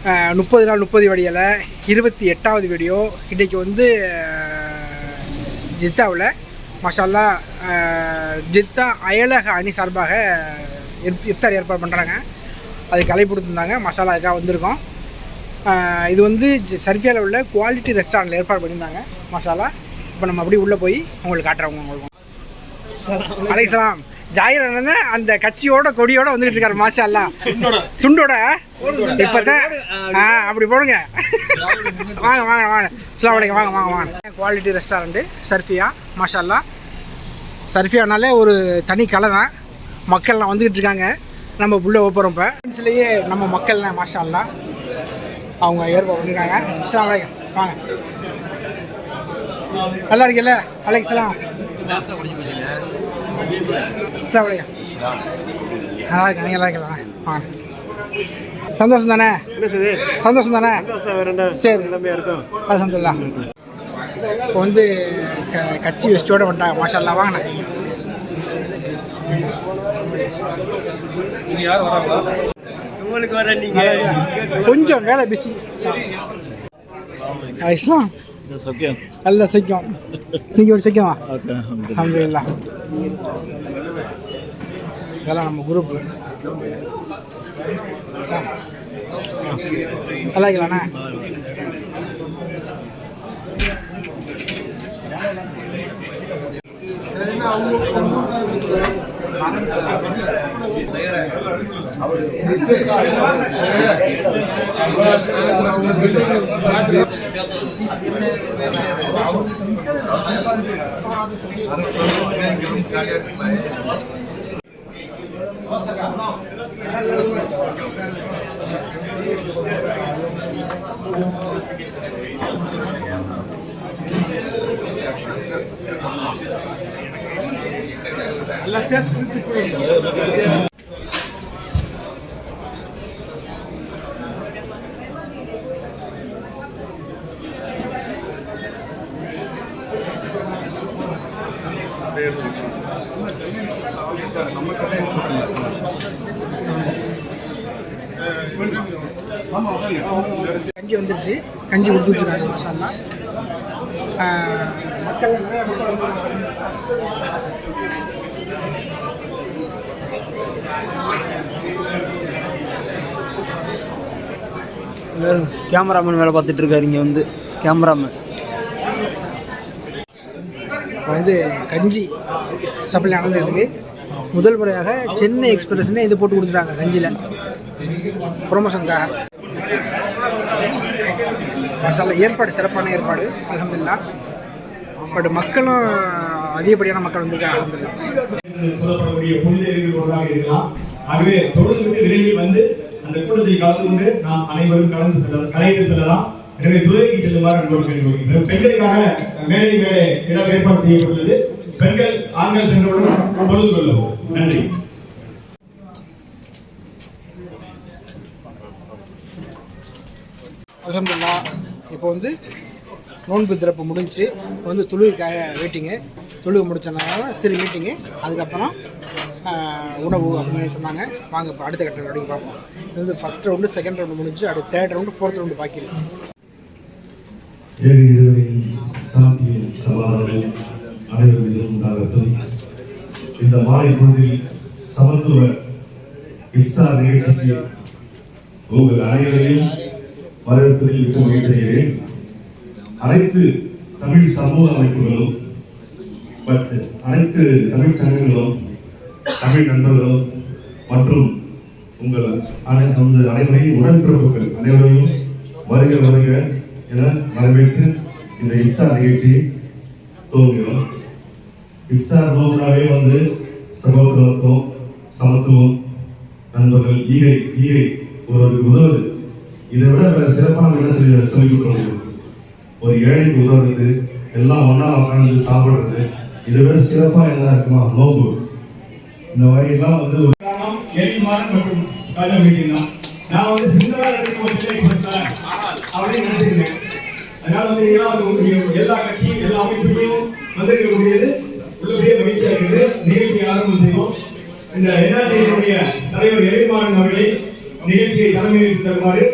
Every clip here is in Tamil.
30 நாள் 30 வழியில் 28வது வீடியோ. இன்றைக்கி வந்து ஜித்தாவில் மாஷால்லா ஜித்தா அயலக அணி சார்பாக இஃப்தார் ஏற்பாடு பண்ணுறாங்க. அதுக்கு அழைப்பு கொடுத்துருந்தாங்க. மாஷால்லா அதுக்காக வந்திருக்கோம். இது வந்து சர்ஃபியாவில் உள்ள குவாலிட்டி ரெஸ்டாரண்ட்டில் ஏற்பாடு பண்ணியிருந்தாங்க. மாஷால்லா இப்போ நம்ம அப்படியே உள்ளே போய் உங்களுக்கு காட்டுறவங்க உங்களுக்கு. அலைசலாம் ஜாயிர் அண்ணன் அந்த கட்சியோட கொடியோட வந்துகிட்டு இருக்காரு. மாஷால்லா துண்டோட இப்போதான் அப்படி போடுங்க. வாங்க வாங்க வாங்க அஸ்ஸலாமு அலைக்கும். வாங்க வாங்க வாங்க. Quality restaurant சர்ஃபியா. மாஷால்லா சர்ஃபியானாலே ஒரு தனி கலை தான். மக்கள்லாம் வந்துக்கிட்டு இருக்காங்க. நம்ம உள்ளே போகிறோம். இப்போ ஃப்ரெண்ட்ஸ்லேயே நம்ம மக்கள்லாம் மாஷால்லா அவங்க ஏற்பாடு பண்ணியிருக்காங்க. அஸ்ஸலாமு அலைக்கும். வாங்க. நல்லா இருக்கீல்ல? அலைக்கும் நல்லா இருக்கு. நீங்கள் நல்லா இருக்கலாம். வாங்க. சந்தோஷம் தானே? சந்தோஷம் தானே? சரி அல்ஹம்துலில்லாஹ். இப்போ வந்து கட்சி வெஸ்டோடு வந்துட்டாங்க. மாஷால்லா வாங்கினேன். கொஞ்சம் வேலை பிஸி. இஸ்லாம் நல்ல சைக்கம். நீங்கள் ஒரு சைக்கமா? அல்ஹம்துலில்லாஹ். இதெல்லாம் நம்ம குரூப்பு. நல்லா இருக்கலாண்ணா? கஞ்சி வந்துருச்சு. கஞ்சி கொடுத்துட்ருக்காங்க. மாஷால்லா மக்கள் நிறைய மக்கள் கேமராமேன் வேலை பார்த்துட்டு இருக்காரு. இங்கே வந்து கேமராமேன் இப்போ வந்து கஞ்சி சப்ளை நடந்துருக்கு. முதல் முறையாக சென்னை எக்ஸ்பிரஸ்னே இது போட்டு கொடுத்துட்டாங்க கஞ்சியில் ப்ரொமோஷனுக்காக. மாஷால்லா ஏற்பாடு சிறப்பான ஏற்பாடு அல்ஹம்துலில்லாஹ். பட் மக்களும் அதிகப்படியான மக்கள் வந்திருக்காங்க. அல்ஹம்துலில்லாஹ். ஆகவே தொடர்ந்து விரைவில் வந்து அந்த கூட்டத்தை கலந்து கொண்டு நாம் அனைவரும் கலைந்து செல்லலாம். எனவே துறைக்கு செல்லுமாறு அன்போடு கேட்டுக்கொள்கிறேன். பெண்களுக்காக மேலே மேலே இடம் ஏற்பாடு செய்யப்பட்டுள்ளது. பெண்கள் ஆண்கள் சென்றவுடன் பொழுது கொள்ளவும். நன்றி. அல்ஹம்துலில்லாஹ். இப்போ வந்து நோன்பு திறப்பு முடிஞ்சு இப்போ வந்து தொழுகைக்காக வெயிட்டிங்கு. தொழுகை முடிச்சனால சரி மீட்டிங்கு. அதுக்கப்புறம் உணவு அப்படின்னு சொன்னாங்க. வாங்க இப்போ அடுத்த கட்ட வரைக்கும் பார்ப்போம். இது வந்து ஃபஸ்ட் ரவுண்டு, செகண்ட் ரவுண்டு முடிஞ்சு அடுத்த தேர்ட் ரவுண்டு, ஃபோர்த் ரவுண்டு பாக்கி இருக்கு. இந்த மாலை பொழுதில் சமத்துவ இஃப்தார் நிகழ்ச்சிக்கு உங்கள் அனைவரையும் வரவேற்பதில் மிக மகிழ்ச்சி அடைகிறேன். அனைத்து தமிழ் சமூக அமைப்புகளும் அனைத்து தமிழ் சங்கங்களும் தமிழ் நண்பர்களும் மற்றும் உங்கள் அனைவரையும் உடன்பிறப்புகள் அனைவரையும் வருக வருக என வரவேற்று இந்த இஃப்தார் நிகழ்ச்சியை துவங்குகிறோம். இஃப்தார் நோக்காவே வந்து சகோதரத்துவம், சமத்துவம், நண்பர்கள், ஈகை ஒருவருக்கு உதவுது. இதை விட சிறப்பான என்ன சொல்லிக் கொடுக்க முடியும்? ஒரு ஏழைக்கு உதவுறது, எல்லாம் ஒன்றா உட்காந்து சாப்பிடுறது, இதை விட சிறப்பாக என்ன இருக்குமா? நோம்பு. இந்த வகையெல்லாம் வந்து ஒரு காரணம் எளிமாறன் மற்றும் காஜா மீட்டிங் தான். நான் வந்து சின்னதாக அப்படின்னு நினைச்சிருக்கேன். அதனால வந்து எல்லா கட்சியும் எல்லா அமைப்புகளையும் வந்திருக்கக்கூடியது உள்ளபடியே மகிழ்ச்சியாக இருக்குது. நிகழ்ச்சியை ஆரம்பம் செய்வோம். இந்த NRT தலைவர் எளிமாறன் அவர்களை நிகழ்ச்சியை தலைமையில் தருமாறு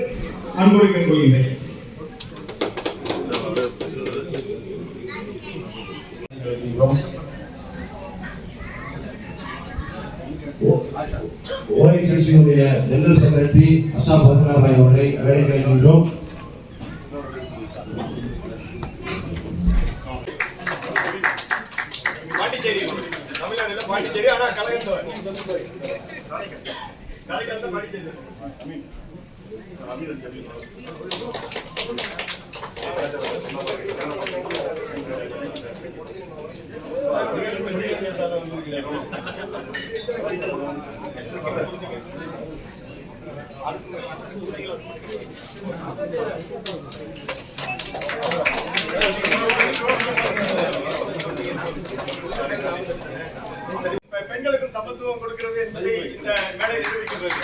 அன்போடு கேட்டுக்கொள்கிறேன். ஓஐசிசியுடைய ஜெனரல் செக்ரட்டரி அசா பத்மநாபாய் அவர்களை அழைக்கின்றோம். பாண்டிச்சேரி தமிழ்நாடுல பாண்டிச்சேரி ஆனா கலகத்தோர் பாண்டிச்சேரி பெண்களுக்கும் சமத்துவம் கொடுக்கிறது என்பதை இந்த மேடை நிரூபிக்கின்றது.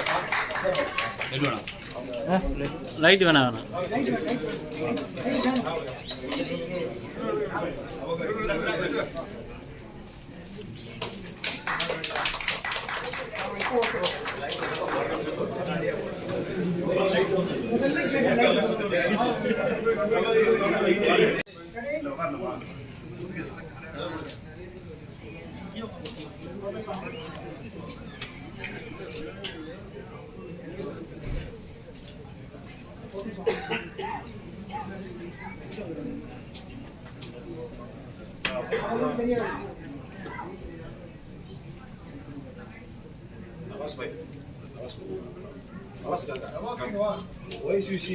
லைட் வேணாம் OICC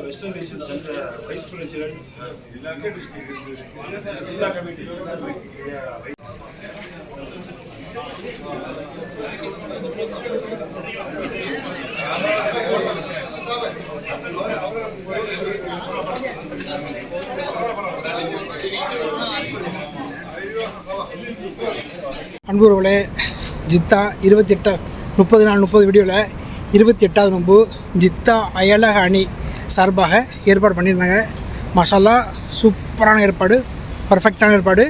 வெஸ்டர்ன் ரீஜன் சென்ற வைஸ் பிரசிடென்ட் ஜில்லா கமிட்டி அன்புறவுகளே, ஜித்தா 30 வீடியோவில் 28வது நோன்பு ஜித்தா அயலக அணி சார்பாக ஏற்பாடு பண்ணியிருந்தாங்க. மாஷால்லா சூப்பரான ஏற்பாடு, பர்ஃபெக்டான ஏற்பாடு.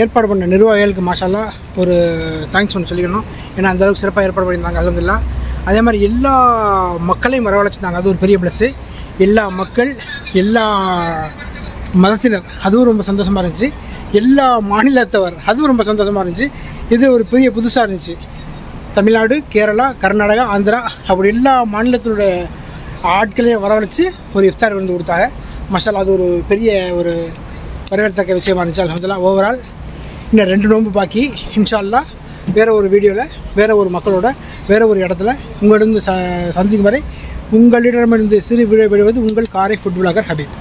ஏற்பாடு பண்ண நிர்வாகிகளுக்கு மாஷால்லா ஒரு தேங்க்ஸ் ஒன்று சொல்லிக்கணும். ஏன்னா அந்தளவுக்கு சிறப்பாக ஏற்பாடு பண்ணியிருந்தாங்க அல்ஹம்துலில்லாஹ். அதே மாதிரி எல்லா மக்களையும் வரவழைச்சிருந்தாங்க, அது ஒரு பெரிய ப்ளஸ்ஸு. எல்லா மக்கள், எல்லா மதத்தினர், அதுவும் ரொம்ப சந்தோஷமாக இருந்துச்சு. எல்லா மாநிலத்தவர், அதுவும் ரொம்ப சந்தோஷமாக இருந்துச்சு. இது ஒரு பெரிய புதுசாக இருந்துச்சு. தமிழ்நாடு, கேரளா, கர்நாடகா, ஆந்திரா அப்படி எல்லா மாநிலத்தினுடைய ஆட்களையும் வரவழைச்சி ஒரு இஃப்தார் வந்து கொடுத்தாங்க. மாஷால்லா, அது ஒரு பெரிய ஒரு வரவேற்கத்தக்க விஷயமா இருந்துச்சு அல்ஹம்துலில்லாஹ். ஓவரால் இன்னும் 2 நோன்பு பாக்கி. இன்ஷா அல்லாஹ் வேறு ஒரு வீடியோவில் வேறு ஒரு மக்களோட வேறு ஒரு இடத்துல உங்களிடம் சந்திக்கும் வரை உங்களிடமிருந்து சிறு விடைபெறுவது உங்கள் காரை ஃபுட் விளாகர் ஹபீப்.